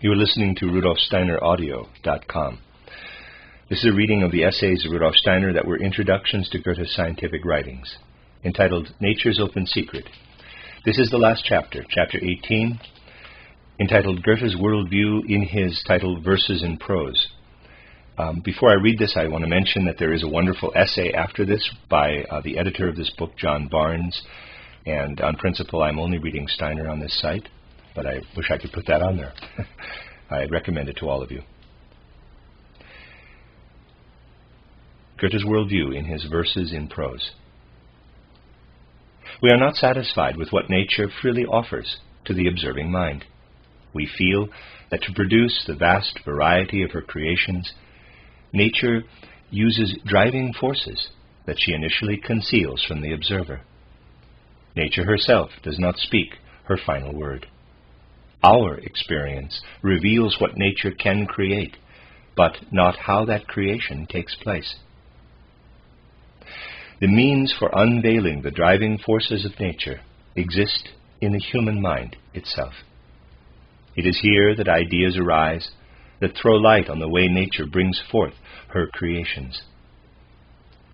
You are listening to RudolfSteinerAudio.com. This is a reading of the essays of Rudolf Steiner that were introductions to Goethe's scientific writings, entitled Nature's Open Secret. This is the last chapter, chapter 18, entitled Goethe's Worldview, in his title Verses in Prose. Before I read this, I want to mention that there is a wonderful essay after this by the editor of this book, John Barnes, and on principle I'm only reading Steiner on this site, but I wish I could put that on there. I recommend it to all of you. Goethe's Worldview in his Verses in Prose. We are not satisfied with what nature freely offers to the observing mind. We feel that to produce the vast variety of her creations, nature uses driving forces that she initially conceals from the observer. Nature herself does not speak her final word. Our experience reveals what nature can create, but not how that creation takes place. The means for unveiling the driving forces of nature exist in the human mind itself. It is here that ideas arise that throw light on the way nature brings forth her creations.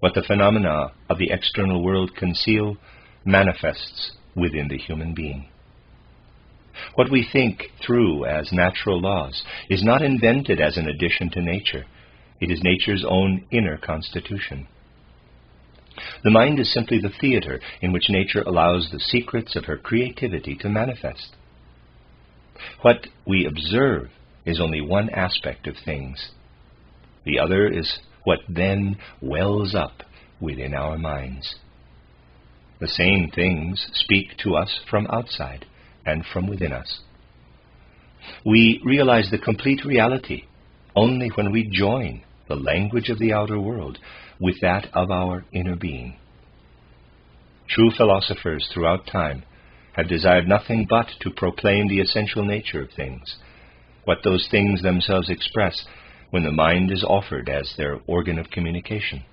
What the phenomena of the external world conceal manifests within the human being. What we think through as natural laws is not invented as an addition to nature. It is nature's own inner constitution. The mind is simply the theater in which nature allows the secrets of her creativity to manifest. What we observe is only one aspect of things. The other is what then wells up within our minds. The same things speak to us from outside and from within us. We realize the complete reality only when we join the language of the outer world with that of our inner being. True philosophers throughout time have desired nothing but to proclaim the essential nature of things, what those things themselves express when the mind is offered as their organ of communication.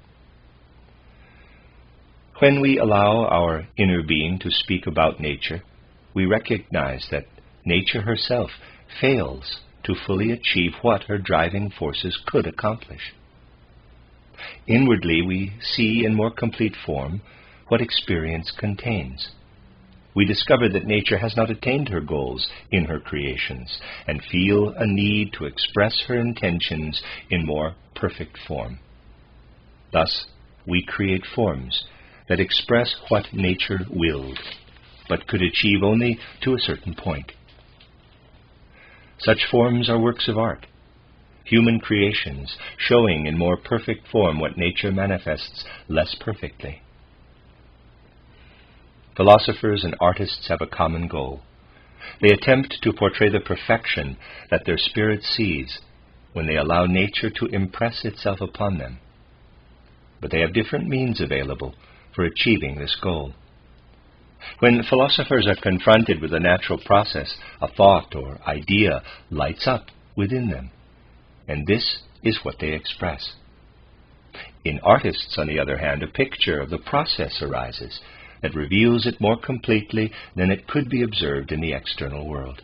When we allow our inner being to speak about nature, we recognize that nature herself fails to fully achieve what her driving forces could accomplish. Inwardly, we see in more complete form what experience contains. We discover that nature has not attained her goals in her creations and feel a need to express her intentions in more perfect form. Thus, we create forms that express what nature willed, but could achieve only to a certain point. Such forms are works of art, human creations showing in more perfect form what nature manifests less perfectly. Philosophers and artists have a common goal. They attempt to portray the perfection that their spirit sees when they allow nature to impress itself upon them. But they have different means available for achieving this goal. When philosophers are confronted with a natural process, a thought or idea lights up within them, and this is what they express. In artists, on the other hand, a picture of the process arises that reveals it more completely than it could be observed in the external world.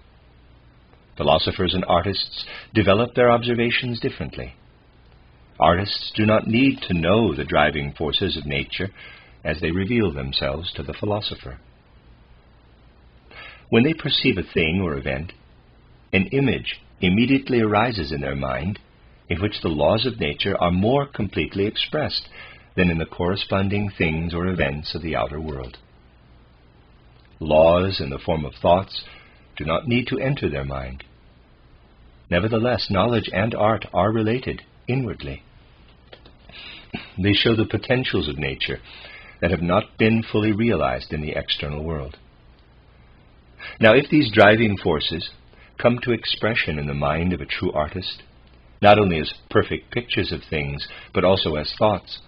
Philosophers and artists develop their observations differently. Artists do not need to know the driving forces of nature as they reveal themselves to the philosopher. When they perceive a thing or event, an image immediately arises in their mind in which the laws of nature are more completely expressed than in the corresponding things or events of the outer world. Laws in the form of thoughts do not need to enter their mind. Nevertheless, knowledge and art are related inwardly. They show the potentials of nature that have not been fully realized in the external world. Now, if these driving forces come to expression in the mind of a true artist, not only as perfect pictures of things, but also as thoughts,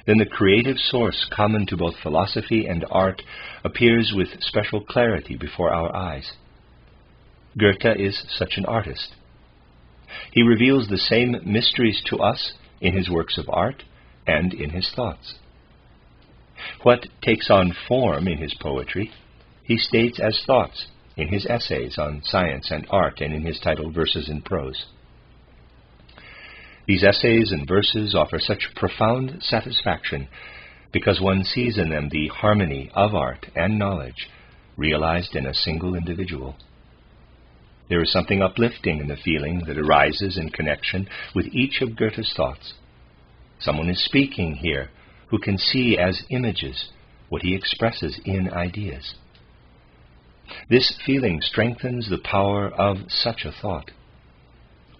then the creative source common to both philosophy and art appears with special clarity before our eyes. Goethe is such an artist. He reveals the same mysteries to us in his works of art and in his thoughts. What takes on form in his poetry, he states as thoughts in his essays on science and art and in his title Verses in Prose. These essays and verses offer such profound satisfaction because one sees in them the harmony of art and knowledge realized in a single individual. There is something uplifting in the feeling that arises in connection with each of Goethe's thoughts. Someone is speaking here who can see as images what he expresses in ideas. This feeling strengthens the power of such a thought.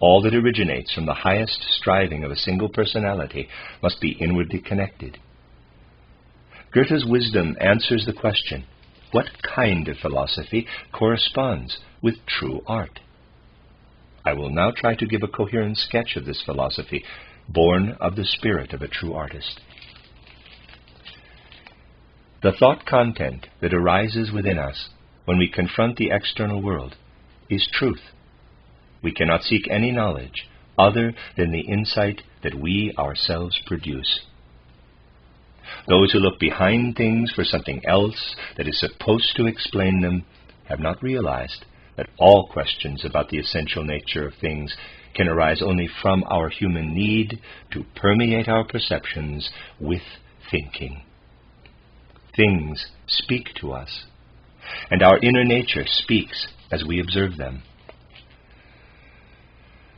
All that originates from the highest striving of a single personality must be inwardly connected. Goethe's wisdom answers the question, what kind of philosophy corresponds with true art? I will now try to give a coherent sketch of this philosophy, born of the spirit of a true artist. The thought content that arises within us when we confront the external world is truth. We cannot seek any knowledge other than the insight that we ourselves produce. Those who look behind things for something else that is supposed to explain them have not realized that all questions about the essential nature of things can arise only from our human need to permeate our perceptions with thinking. Things speak to us, and our inner nature speaks as we observe them.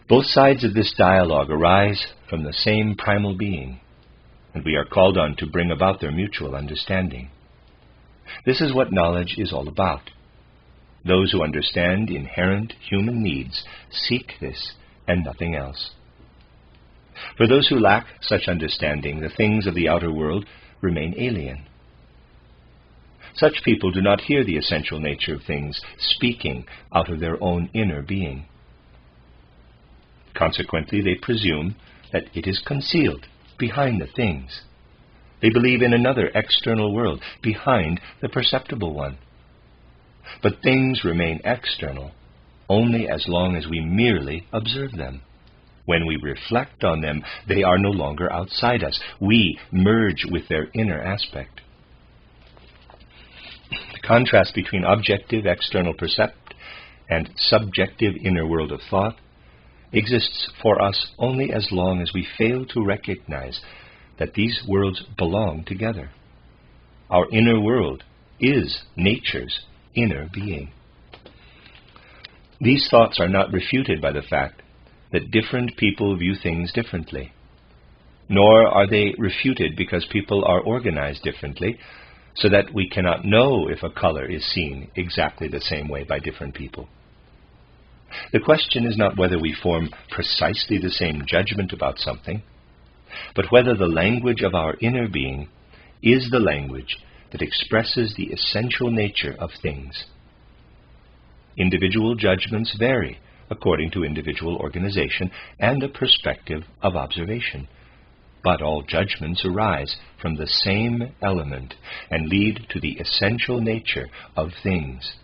Both sides of this dialogue arise from the same primal being, and we are called on to bring about their mutual understanding. This is what knowledge is all about. Those who understand inherent human needs seek this and nothing else. For those who lack such understanding, the things of the outer world remain alien. Such people do not hear the essential nature of things speaking out of their own inner being. Consequently, they presume that it is concealed behind the things. They believe in another external world behind the perceptible one. But things remain external only as long as we merely observe them. When we reflect on them, they are no longer outside us. We merge with their inner aspect. The contrast between objective external percept and subjective inner world of thought exists for us only as long as we fail to recognize that these worlds belong together. Our inner world is nature's inner being. These thoughts are not refuted by the fact that different people view things differently, nor are they refuted because people are organized differently, so that we cannot know if a color is seen exactly the same way by different people. The question is not whether we form precisely the same judgment about something, but whether the language of our inner being is the language that expresses the essential nature of things. Individual judgments vary according to individual organization and the perspective of observation, but all judgments arise from the same element and lead to the essential nature of things.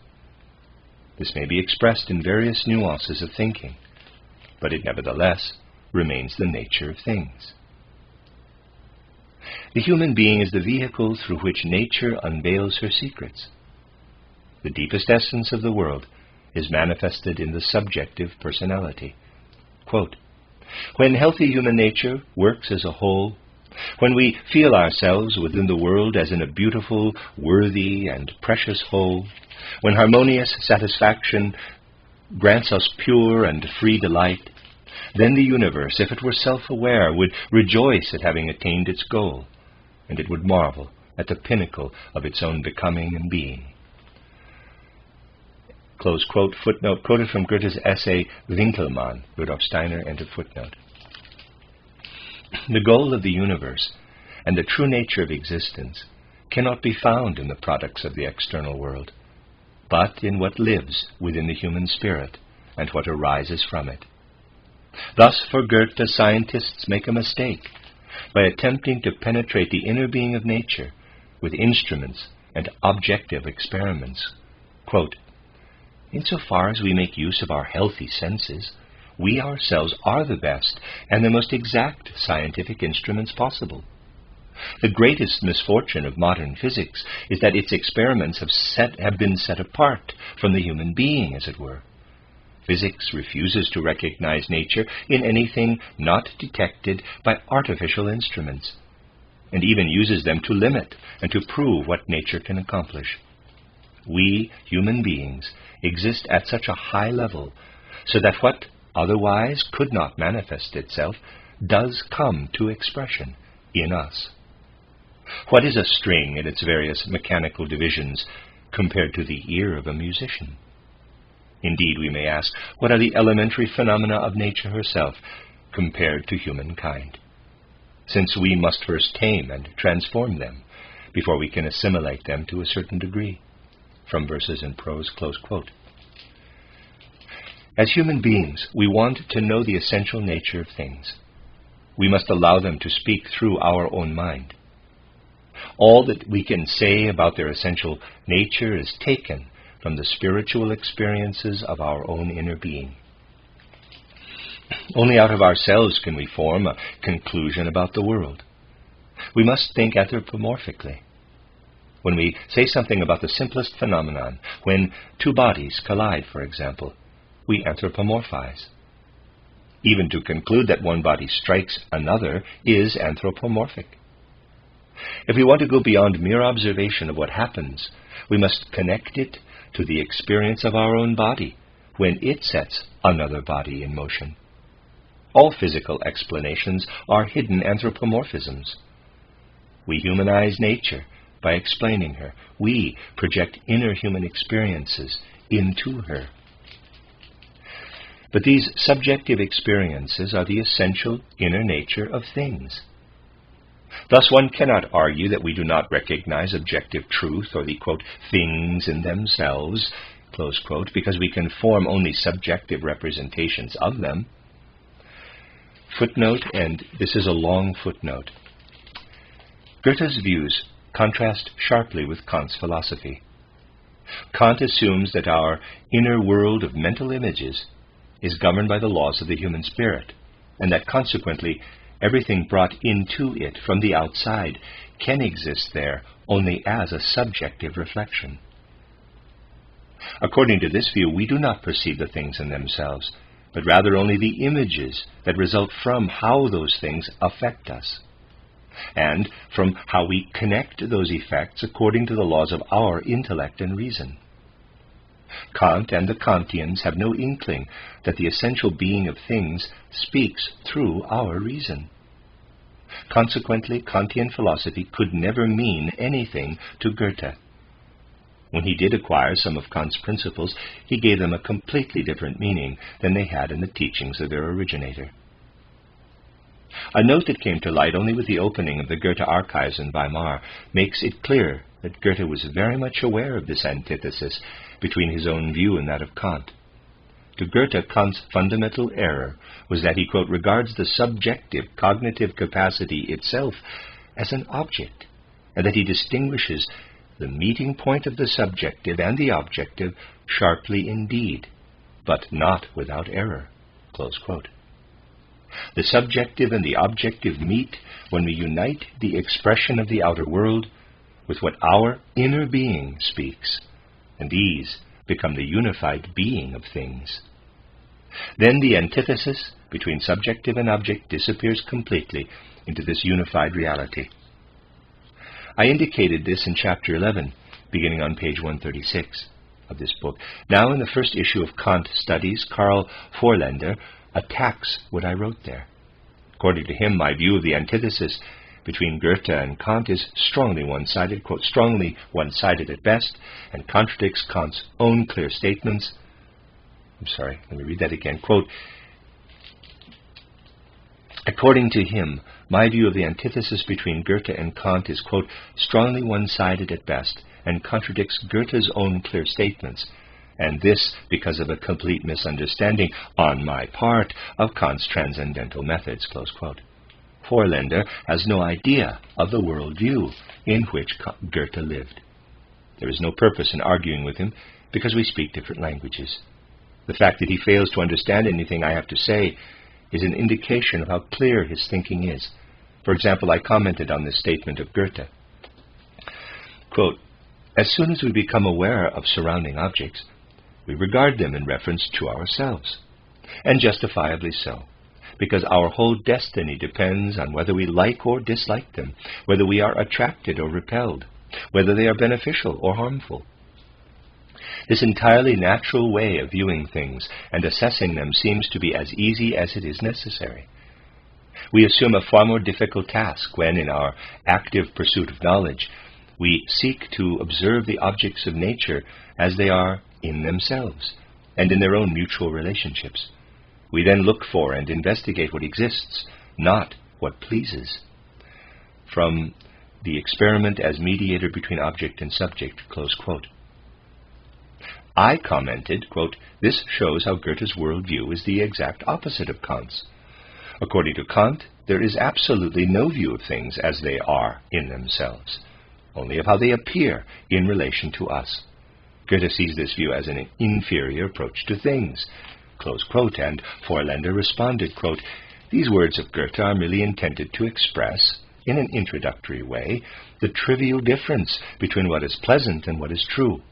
This may be expressed in various nuances of thinking, but it nevertheless remains the nature of things. The human being is the vehicle through which nature unveils her secrets. The deepest essence of the world is manifested in the subjective personality. Quote, when healthy human nature works as a whole, when we feel ourselves within the world as in a beautiful, worthy, and precious whole, when harmonious satisfaction grants us pure and free delight, then the universe, if it were self-aware, would rejoice at having attained its goal, and it would marvel at the pinnacle of its own becoming and being. Close quote, footnote, quoted from Goethe's essay, Winkelmann, Rudolf Steiner, end of footnote. The goal of the universe and the true nature of existence cannot be found in the products of the external world, but in what lives within the human spirit and what arises from it. Thus, for Goethe, scientists make a mistake by attempting to penetrate the inner being of nature with instruments and objective experiments. Quote, insofar as we make use of our healthy senses, we ourselves are the best and the most exact scientific instruments possible. The greatest misfortune of modern physics is that its experiments have been set apart from the human being, as it were. Physics refuses to recognize nature in anything not detected by artificial instruments, and even uses them to limit and to prove what nature can accomplish. We, human beings, exist at such a high level, so that what otherwise could not manifest itself does come to expression in us. What is a string in its various mechanical divisions compared to the ear of a musician? Indeed, we may ask, what are the elementary phenomena of nature herself compared to humankind? Since we must first tame and transform them before we can assimilate them to a certain degree. From Verses in Prose, close quote. As human beings, we want to know the essential nature of things. We must allow them to speak through our own mind. All that we can say about their essential nature is taken from the spiritual experiences of our own inner being. Only out of ourselves can we form a conclusion about the world. We must think anthropomorphically. When we say something about the simplest phenomenon, when two bodies collide, for example, we anthropomorphize. Even to conclude that one body strikes another is anthropomorphic. If we want to go beyond mere observation of what happens, we must connect it to the experience of our own body when it sets another body in motion. All physical explanations are hidden anthropomorphisms. We humanize nature by explaining her. We project inner human experiences into her. But these subjective experiences are the essential inner nature of things. Thus one cannot argue that we do not recognize objective truth or the, quote, things in themselves, close quote, because we can form only subjective representations of them. Footnote, and this is a long footnote. Goethe's views contrast sharply with Kant's philosophy. Kant assumes that our inner world of mental images is governed by the laws of the human spirit, and that consequently everything brought into it from the outside can exist there only as a subjective reflection. According to this view, we do not perceive the things in themselves, but rather only the images that result from how those things affect us, and from how we connect those effects according to the laws of our intellect and reason. Kant and the Kantians have no inkling that the essential being of things speaks through our reason. Consequently, Kantian philosophy could never mean anything to Goethe. When he did acquire some of Kant's principles, he gave them a completely different meaning than they had in the teachings of their originator. A note that came to light only with the opening of the Goethe archives in Weimar makes it clear that Goethe was very much aware of this antithesis between his own view and that of Kant. To Goethe, Kant's fundamental error was that he, quote, regards the subjective cognitive capacity itself as an object, and that he distinguishes the meeting point of the subjective and the objective sharply indeed, but not without error, close quote. The subjective and the objective meet when we unite the expression of the outer world with what our inner being speaks, and these become the unified being of things. Then the antithesis between subjective and object disappears completely into this unified reality. I indicated this in chapter 11, beginning on page 136 of this book. Now in the first issue of Kant Studies, Karl Vorländer attacks what I wrote there. According to him, my view of the antithesis between Goethe and Kant is strongly one-sided, quote, strongly one-sided at best, and contradicts Kant's own clear statements. Let me read that again. Quote, according to him, my view of the antithesis between Goethe and Kant is, quote, strongly one-sided at best, and contradicts Goethe's own clear statements, and this because of a complete misunderstanding on my part of Kant's transcendental methods, close quote. Vorländer has no idea of the worldview in which Goethe lived. There is no purpose in arguing with him because we speak different languages. The fact that he fails to understand anything I have to say is an indication of how clear his thinking is, For example, I commented on this statement of Goethe. Quote, "As soon as we become aware of surrounding objects, we regard them in reference to ourselves, and justifiably so, because our whole destiny depends on whether we like or dislike them, whether we are attracted or repelled, whether they are beneficial or harmful. This entirely natural way of viewing things and assessing them seems to be as easy as it is necessary. We assume a far more difficult task when, in our active pursuit of knowledge, we seek to observe the objects of nature as they are in themselves and in their own mutual relationships. We then look for and investigate what exists, not what pleases." From The Experiment as Mediator Between Object and Subject, close quote. I commented, quote, "This shows how Goethe's worldview is the exact opposite of Kant's. According to Kant, there is absolutely no view of things as they are in themselves, only of how they appear in relation to us. Goethe sees this view as an inferior approach to things," close quote, and Forlander responded, quote, "These words of Goethe are merely intended to express, in an introductory way, the trivial difference between what is pleasant and what is true.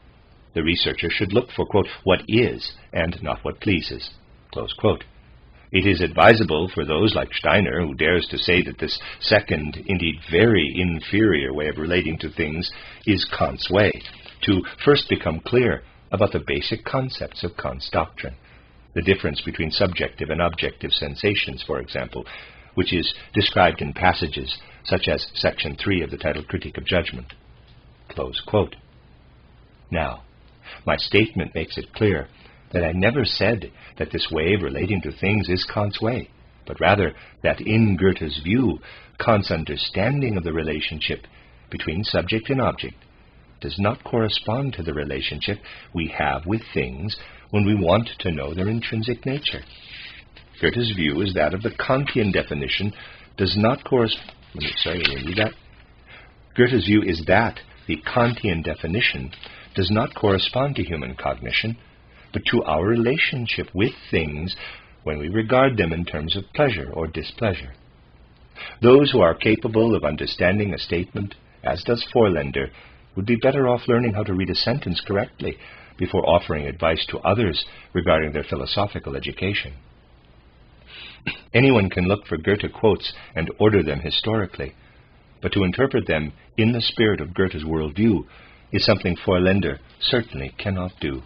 The researcher should look for, quote, what is and not what pleases," close quote. It is advisable for those like Steiner, who dares to say that this second, indeed very inferior way of relating to things is Kant's way, to first become clear about the basic concepts of Kant's doctrine. The difference between subjective and objective sensations, for example, which is described in passages such as Section 3 of the titled Critique of Judgment, close quote. Now, my statement makes it clear that I never said that this way of relating to things is Kant's way, but rather that in Goethe's view, Kant's understanding of the relationship between subject and object does not correspond to the relationship we have with things when we want to know their intrinsic nature. Goethe's view is that of the Kantian definition does not correspond. Goethe's view is that the Kantian definition does not correspond to human cognition, but to our relationship with things when we regard them in terms of pleasure or displeasure. Those who are capable of understanding a statement, as does Forlander, would be better off learning how to read a sentence correctly before offering advice to others regarding their philosophical education. Anyone can look for Goethe quotes and order them historically, but to interpret them in the spirit of Goethe's worldview is something Forlander certainly cannot do.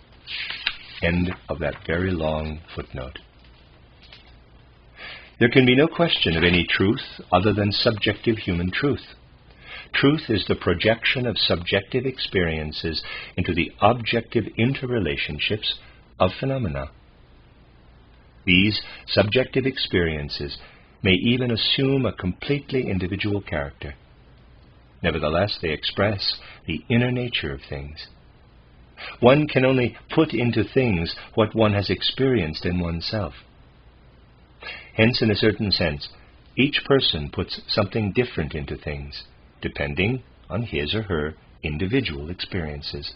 End of that very long footnote. There can be no question of any truth other than subjective human truth. Truth is the projection of subjective experiences into the objective interrelationships of phenomena. These subjective experiences may even assume a completely individual character. Nevertheless, they express the inner nature of things. One can only put into things what one has experienced in oneself. Hence, in a certain sense, each person puts something different into things, depending on his or her individual experiences.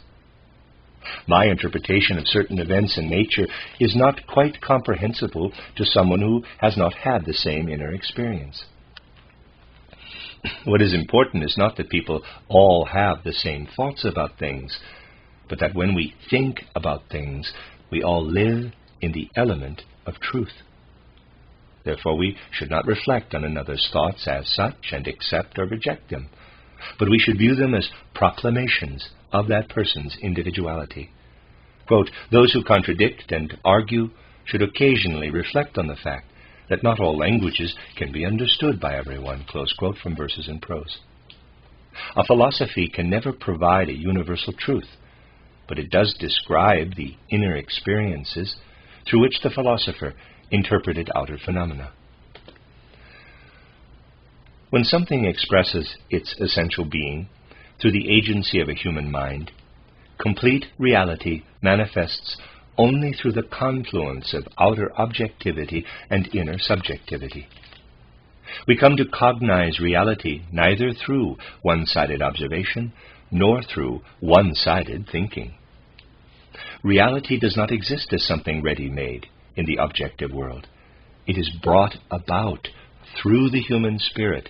My interpretation of certain events in nature is not quite comprehensible to someone who has not had the same inner experience. What is important is not that people all have the same thoughts about things, but that when we think about things, we all live in the element of truth. Therefore, we should not reflect on another's thoughts as such and accept or reject them, but we should view them as proclamations of that person's individuality. Quote, "Those who contradict and argue should occasionally reflect on the fact that not all languages can be understood by everyone," close quote from Verses in Prose. A philosophy can never provide a universal truth, but it does describe the inner experiences through which the philosopher interpreted outer phenomena. When something expresses its essential being through the agency of a human mind, complete reality manifests only through the confluence of outer objectivity and inner subjectivity. We come to cognize reality neither through one-sided observation nor through one-sided thinking. Reality does not exist as something ready-made in the objective world. It is brought about through the human spirit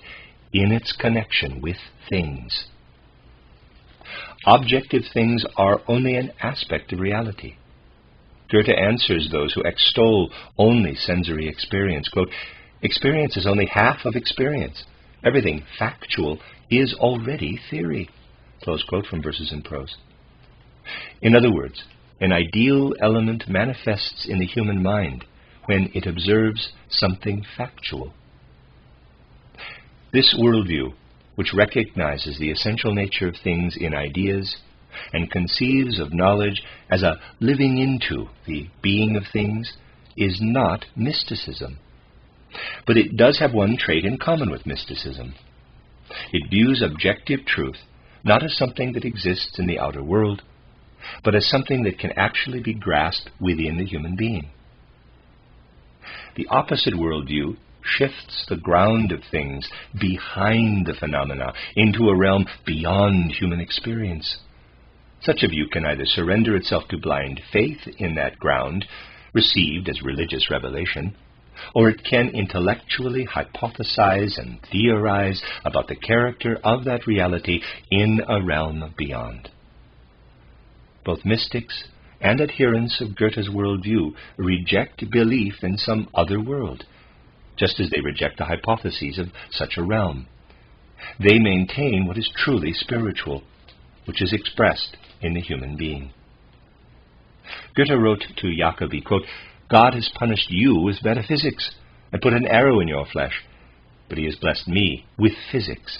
in its connection with things. Objective things are only an aspect of reality. Goethe answers those who extol only sensory experience. Quote, "Experience is only half of experience. Everything factual is already theory." Close quote from Verses in Prose. In other words, an ideal element manifests in the human mind when it observes something factual. This worldview, which recognizes the essential nature of things in ideas and conceives of knowledge as a living into the being of things, is not mysticism. But it does have one trait in common with mysticism. It views objective truth not as something that exists in the outer world, but as something that can actually be grasped within the human being. The opposite worldview shifts the ground of things behind the phenomena into a realm beyond human experience. Such a view can either surrender itself to blind faith in that ground, received as religious revelation, or it can intellectually hypothesize and theorize about the character of that reality in a realm beyond. Both mystics and adherents of Goethe's worldview reject belief in some other world, just as they reject the hypotheses of such a realm. They maintain what is truly spiritual, which is expressed in the human being. Goethe wrote to Jacobi, quote, "God has punished you with metaphysics and put an arrow in your flesh, but he has blessed me with physics.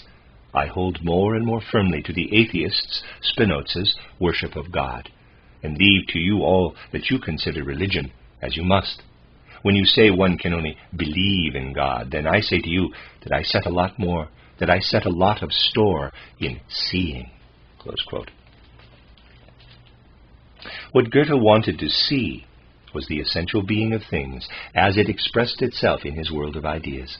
I hold more and more firmly to the atheists' Spinoza's worship of God, and leave to you all that you consider religion, as you must. When you say one can only believe in God, then I say to you that I set a lot of store in seeing." Close quote. What Goethe wanted to see was the essential being of things as it expressed itself in his world of ideas.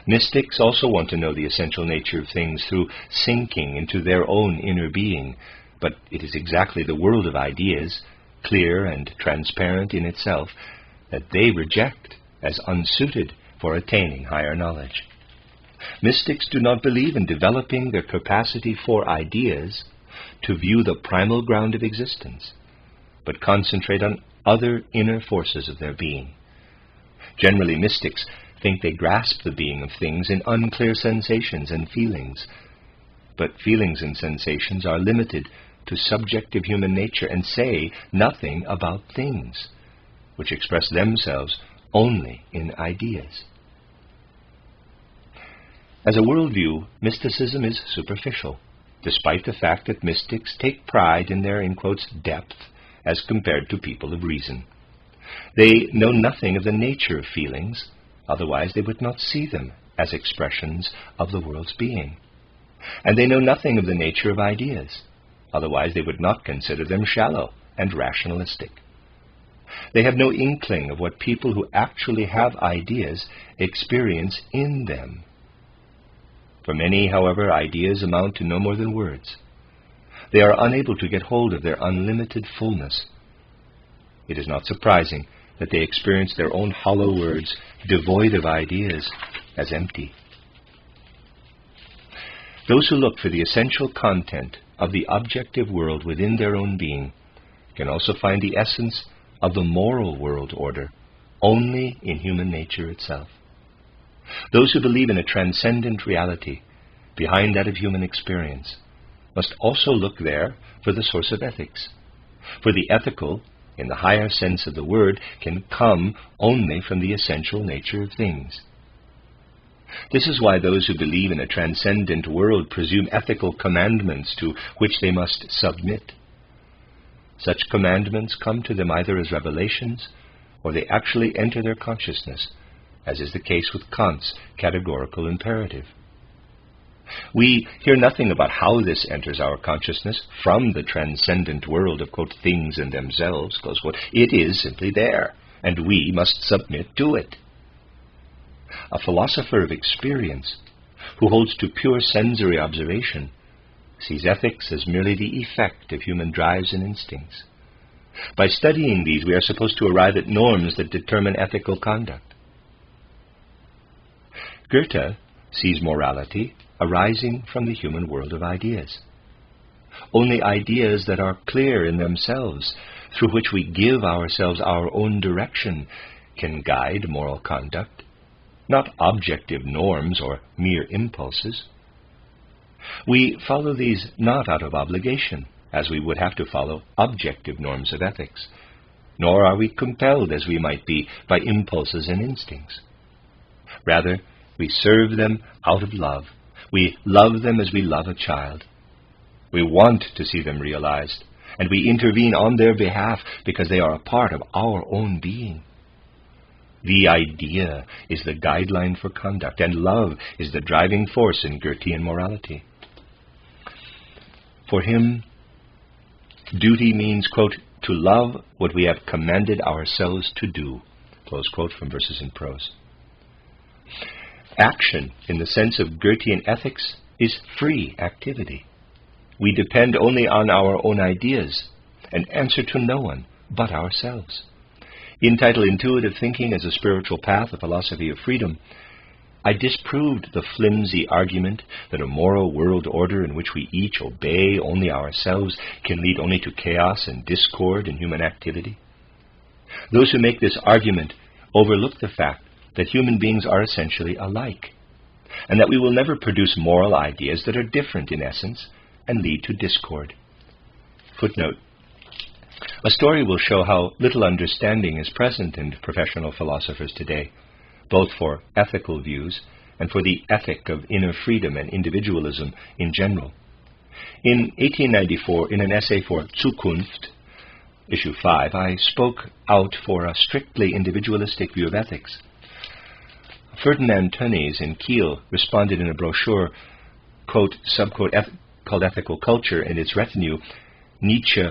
Mystics also want to know the essential nature of things through sinking into their own inner being, but it is exactly the world of ideas, clear and transparent in itself, that they reject as unsuited for attaining higher knowledge. Mystics do not believe in developing their capacity for ideas to view the primal ground of existence, but concentrate on other inner forces of their being. Generally, mystics think they grasp the being of things in unclear sensations and feelings, but feelings and sensations are limited to subjective human nature and say nothing about things, which express themselves only in ideas. As a worldview, mysticism is superficial, despite the fact that mystics take pride in their, in quotes, depth as compared to people of reason. They know nothing of the nature of feelings, otherwise they would not see them as expressions of the world's being. And they know nothing of the nature of ideas, otherwise they would not consider them shallow and rationalistic. They have no inkling of what people who actually have ideas experience in them. For many, however, ideas amount to no more than words. They are unable to get hold of their unlimited fullness. It is not surprising that they experience their own hollow words, devoid of ideas, as empty. Those who look for the essential content of the objective world within their own being can also find the essence of the moral world order only in human nature itself. Those who believe in a transcendent reality behind that of human experience must also look there for the source of ethics. For the ethical, in the higher sense of the word, can come only from the essential nature of things. This is why those who believe in a transcendent world presume ethical commandments to which they must submit. Such commandments come to them either as revelations, or they actually enter their consciousness, as is the case with Kant's categorical imperative. We hear nothing about how this enters our consciousness from the transcendent world of, quote, things in themselves, close quote. It is simply there, and we must submit to it. A philosopher of experience, who holds to pure sensory observation, sees ethics as merely the effect of human drives and instincts. By studying these, we are supposed to arrive at norms that determine ethical conduct. Goethe sees morality arising from the human world of ideas. Only ideas that are clear in themselves, through which we give ourselves our own direction, can guide moral conduct, not objective norms or mere impulses. We follow these not out of obligation, as we would have to follow objective norms of ethics, nor are we compelled, as we might be, by impulses and instincts. Rather, we serve them out of love. We love them as we love a child. We want to see them realized, and we intervene on their behalf because they are a part of our own being. The idea is the guideline for conduct, and love is the driving force in Goethean morality. For him, duty means, quote, to love what we have commanded ourselves to do, close quote from Verses in Prose. Action, in the sense of Goethean ethics, is free activity. We depend only on our own ideas and answer to no one but ourselves. In title Intuitive Thinking as a Spiritual Path, a Philosophy of Freedom, I disproved the flimsy argument that a moral world order in which we each obey only ourselves can lead only to chaos and discord in human activity. Those who make this argument overlook the fact that human beings are essentially alike, and that we will never produce moral ideas that are different in essence and lead to discord. Footnote: a story will show how little understanding is present in professional philosophers today, both for ethical views and for the ethic of inner freedom and individualism in general. In 1894, in an essay for Zukunft, issue 5, I spoke out for a strictly individualistic view of ethics. Ferdinand Tönnies in Kiel responded in a brochure, quote, subquote, called Ethical Culture and its Retinue, Nietzsche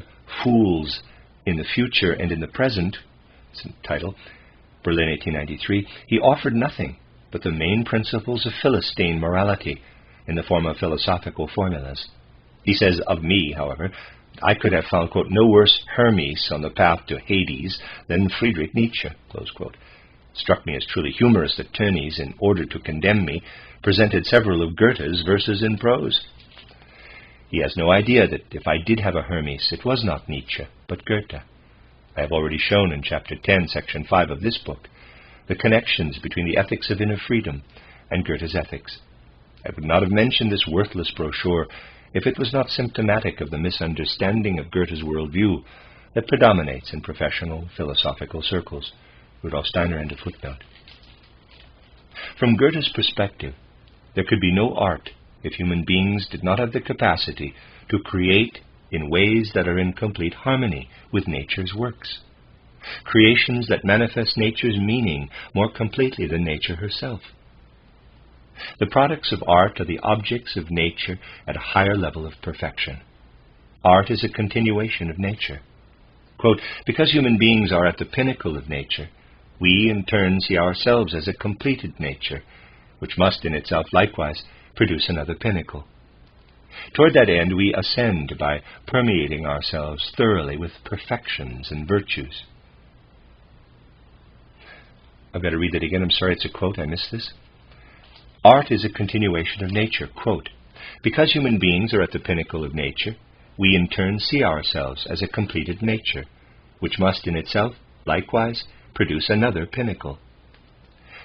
Fools in the Future and in the Present, it's the title, Berlin 1893, he offered nothing but the main principles of Philistine morality in the form of philosophical formulas. He says, of me, however, I could have found, quote, no worse Hermes on the path to Hades than Friedrich Nietzsche, close quote. Struck me as truly humorous that Tönnies, in order to condemn me, presented several of Goethe's Verses in Prose. He has no idea that if I did have a Hermes, it was not Nietzsche, but Goethe. I have already shown in Chapter 10, Section 5 of this book, the connections between the ethics of inner freedom and Goethe's ethics. I would not have mentioned this worthless brochure if it was not symptomatic of the misunderstanding of Goethe's worldview that predominates in professional philosophical circles. Rudolf Steiner, end of footnote. From Goethe's perspective, there could be no art if human beings did not have the capacity to create in ways that are in complete harmony with nature's works. Creations that manifest nature's meaning more completely than nature herself. The products of art are the objects of nature at a higher level of perfection. Art is a continuation of nature. Quote, because human beings are at the pinnacle of nature, we in turn see ourselves as a completed nature, which must in itself likewise produce another pinnacle. Toward that end we ascend by permeating ourselves thoroughly with perfections and virtues. I've got to read that again. I'm sorry, it's a quote. I missed this. Art is a continuation of nature. Quote, because human beings are at the pinnacle of nature, we in turn see ourselves as a completed nature, which must in itself likewise produce another pinnacle.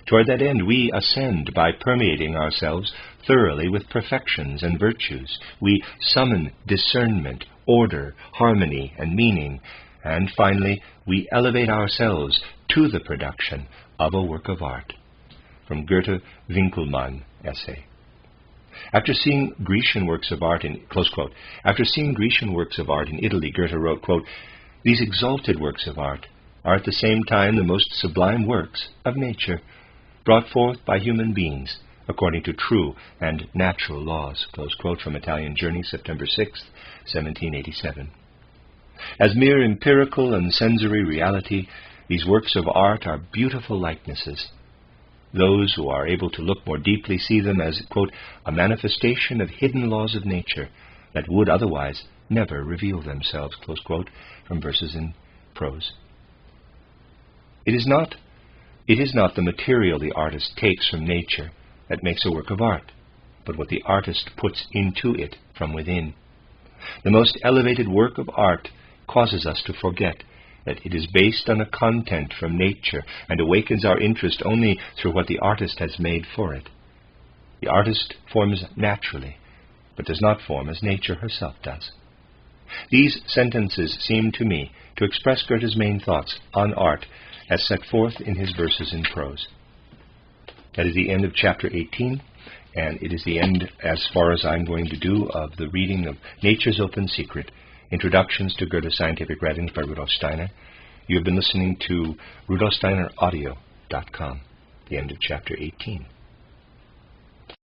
Toward that end we ascend by permeating ourselves thoroughly with perfections and virtues. We summon discernment, order, harmony, and meaning, and finally we elevate ourselves to the production of a work of art. From Goethe Winkelmann essay. After seeing Grecian works of art in, close quote, after seeing Grecian works of art in Italy, Goethe wrote, quote, these exalted works of art are at the same time the most sublime works of nature, brought forth by human beings according to true and natural laws, close quote from Italian Journey, September 6, 1787. As mere empirical and sensory reality, these works of art are beautiful likenesses. Those who are able to look more deeply see them as, quote, a manifestation of hidden laws of nature that would otherwise never reveal themselves, close quote from Verses in Prose. It is not the material the artist takes from nature that makes a work of art, but what the artist puts into it from within. The most elevated work of art causes us to forget that it is based on a content from nature and awakens our interest only through what the artist has made for it. The artist forms naturally, but does not form as nature herself does. These sentences seem to me to express Goethe's main thoughts on art as set forth in his verses in prose. That is the end of chapter 18, and it is the end, as far as I'm going to do, of the reading of Nature's Open Secret, Introductions to Goethe's Scientific Writings by Rudolf Steiner. You have been listening to RudolfSteinerAudio.com, the end of chapter 18.